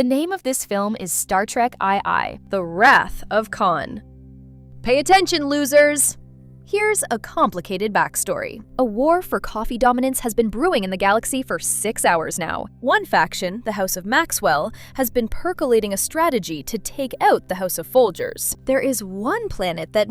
The name of this film is Star Trek II: The Wrath of Khan. Pay attention, losers! Here's a complicated backstory. A war for coffee dominance has been brewing in the galaxy for 6 hours now. One faction, the House of Maxwell, has been percolating a strategy to take out the House of Folgers. There is one planet that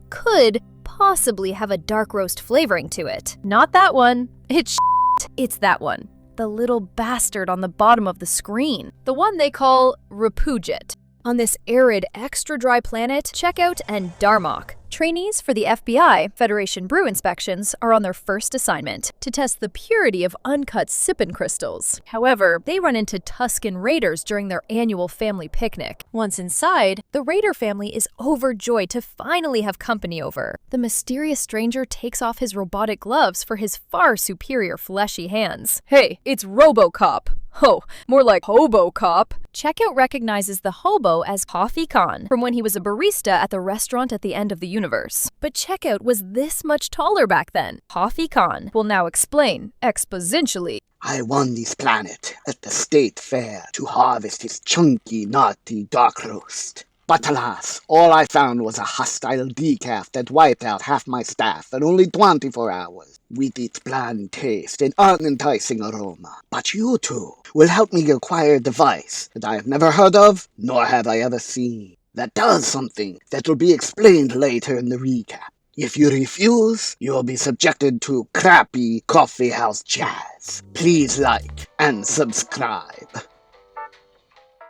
could possibly have a dark roast flavoring to it. Not that one. It's that one. The little bastard on the bottom of the screen. The one they call Repuget. On this arid, extra-dry planet, Checkout and Darmok, trainees for the FBI, Federation Brew Inspections, are on their first assignment to test the purity of uncut sippin' crystals. However, they run into Tusken Raiders during their annual family picnic. Once inside, the Raider family is overjoyed to finally have company over. The mysterious stranger takes off his robotic gloves for his far superior fleshy hands. Hey, it's RoboCop. Oh, more like Hobo Cop. Checkout recognizes the hobo as Coffee Khan from when he was a barista at the restaurant at the end of the universe. But Checkout was this much taller back then. Coffee Khan will now explain, exponentially. I won this planet at the state fair to harvest its chunky, naughty dark roast. But alas, all I found was a hostile decaf that wiped out half my staff in only 24 hours, with its bland taste and unenticing aroma. But you two will help me acquire a device that I have never heard of, nor have I ever seen, that does something that will be explained later in the recap. If you refuse, you will be subjected to crappy coffee house jazz. Please like and subscribe.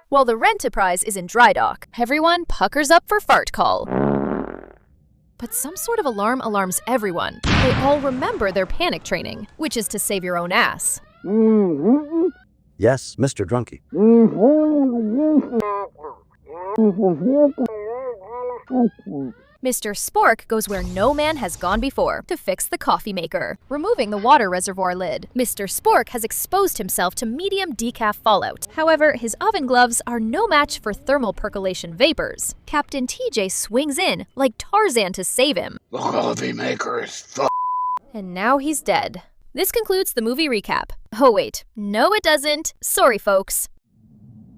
While the Renterprise is in dry dock, everyone puckers up for fart call. But some sort of alarm alarms everyone. They all remember their panic training, which is to save your own ass. Yes, Mr. Drunky. Mr. Spork goes where no man has gone before to fix the coffee maker, removing the water reservoir lid. Mr. Spork has exposed himself to medium decaf fallout. However, his oven gloves are no match for thermal percolation vapors. Captain TJ swings in like Tarzan to save him. The coffee maker is And now he's dead. This concludes the movie recap. Oh wait, no it doesn't. Sorry folks.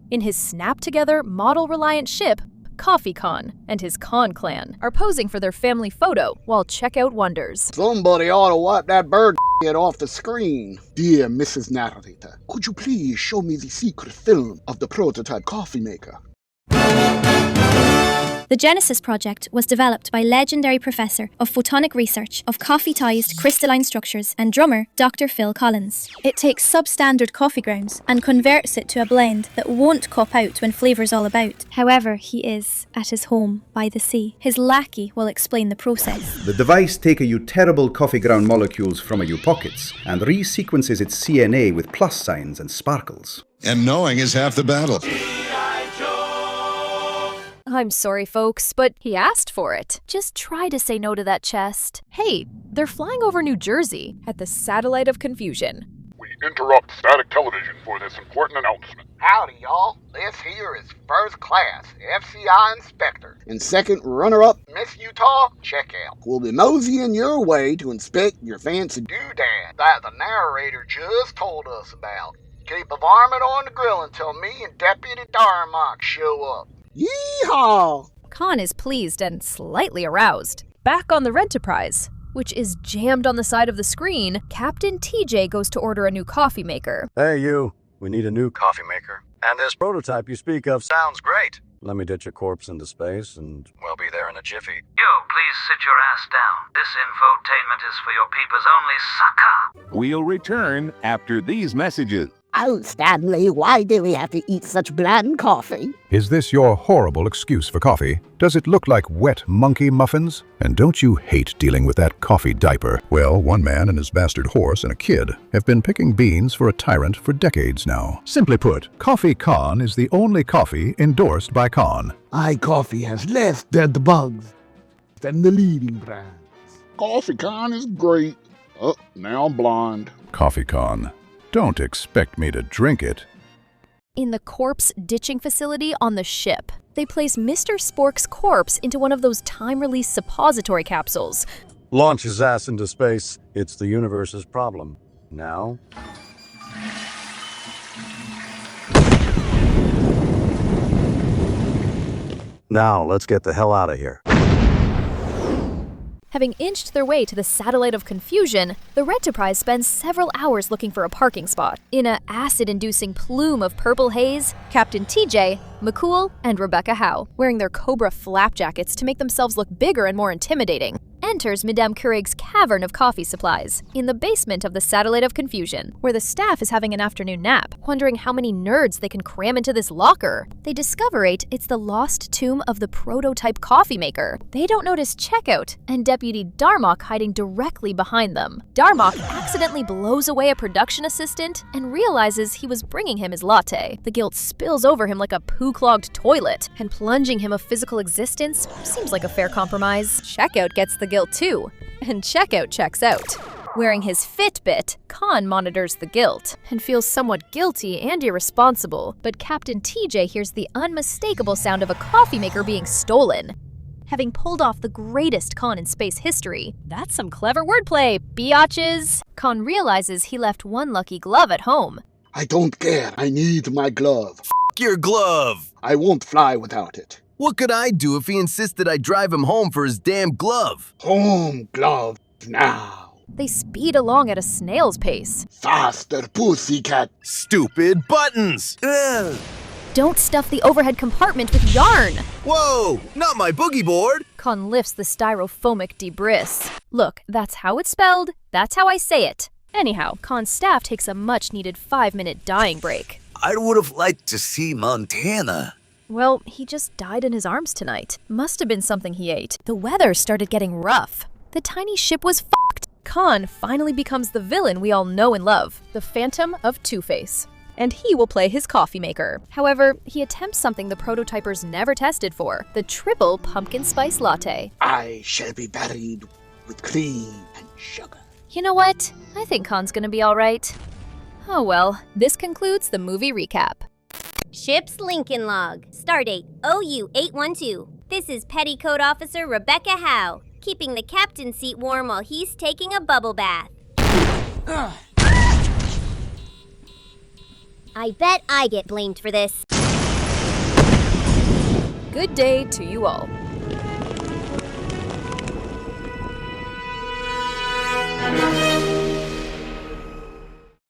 In his snap-together, model-reliant ship, Coffee Khan and his Khan clan are posing for their family photo while Checkout wonders. Somebody ought to wipe that bird off the screen. Dear Mrs. Narrator, could you please show me the secret film of the prototype coffee maker? The Genesis project was developed by legendary professor of photonic research of coffee-tized crystalline structures and drummer Dr. Phil Collins. It takes substandard coffee grounds and converts it to a blend that won't cop out when flavour's all about. However, he is at his home by the sea. His lackey will explain the process. The device takes you terrible coffee ground molecules from your pockets and resequences its CNA with plus signs and sparkles. And knowing is half the battle. I'm sorry, folks, but he asked for it. Just try to say no to that chest. Hey, they're flying over New Jersey at the Satellite of Confusion. We interrupt static television for this important announcement. Howdy, y'all. This here is First Class FCI Inspector and second runner-up Miss Utah Checkout. We'll be moseying your way to inspect your fancy doodad that the narrator just told us about. Keep a varmint on the grill until me and Deputy Darmok show up. Yeehaw! Khan is pleased and slightly aroused. Back on the Renterprise, which is jammed on the side of the screen, Captain TJ goes to order a new coffee maker. Hey, you. We need a new coffee maker. And this prototype you speak of sounds great. Let me ditch a corpse into space, and we'll be there in a jiffy. Yo, please sit your ass down. This infotainment is for your peepers only, sucker. We'll return after these messages. Oh, Stanley, why do we have to eat such bland coffee? Is this your horrible excuse for coffee? Does it look like wet monkey muffins? And don't you hate dealing with that coffee diaper? Well, one man and his bastard horse and a kid have been picking beans for a tyrant for decades now. Simply put, Coffee Khan is the only coffee endorsed by Khan. iCoffee has less dead bugs than the leading brands. Coffee Con is great. Oh, now I'm blind. Coffee Khan. Don't expect me to drink it. In the corpse ditching facility on the ship, they place Mr. Spork's corpse into one of those time-release suppository capsules. Launch his ass into space. It's the universe's problem. Now? Now, let's get the hell out of here. Having inched their way to the Satellite of Confusion, the Renterprise spends several hours looking for a parking spot. In a acid-inducing plume of purple haze, Captain TJ, McCool, and Rebecca Howe, wearing their Cobra flap jackets to make themselves look bigger and more intimidating, enters Madame Keurig's cavern of coffee supplies, in the basement of the Satellite of Confusion, where the staff is having an afternoon nap, wondering how many nerds they can cram into this locker. They discover it's the lost tomb of the prototype coffee maker. They don't notice Checkout and Deputy Darmok hiding directly behind them. Darmok accidentally blows away a production assistant and realizes he was bringing him his latte. The guilt spills over him like a poo-clogged toilet, and plunging him of physical existence seems like a fair compromise. Checkout gets the guilt too, and Checkout checks out. Wearing his Fitbit, Khan monitors the guilt and feels somewhat guilty and irresponsible, but Captain TJ hears the unmistakable sound of a coffee maker being stolen. Having pulled off the greatest con in space history, that's some clever wordplay, biatches! Khan realizes he left one lucky glove at home. I don't care. I need my glove. Your glove! I won't fly without it. What could I do if he insisted I drive him home for his damn glove? Home glove now. They speed along at a snail's pace. Faster, pussycat. Stupid buttons! Ugh. Don't stuff the overhead compartment with yarn! Whoa! Not my boogie board! Khan lifts the styrophobic debris. Look, that's how it's spelled. That's how I say it. Anyhow, Khan's staff takes a much-needed 5-minute dying break. I would have liked to see Montana. Well, he just died in his arms tonight. Must have been something he ate. The weather started getting rough. The tiny ship was fucked. Khan finally becomes the villain we all know and love, the Phantom of Two-Face. And he will play his coffee maker. However, he attempts something the prototypers never tested for, the triple pumpkin spice latte. I shall be buried with cream and sugar. You know what? I think Khan's gonna be alright. Oh well, this concludes the movie recap. Ship's Lincoln Log. Stardate OU-812. This is Petticoat Officer Rebecca Howe, keeping the captain's seat warm while he's taking a bubble bath. I bet I get blamed for this. Good day to you all.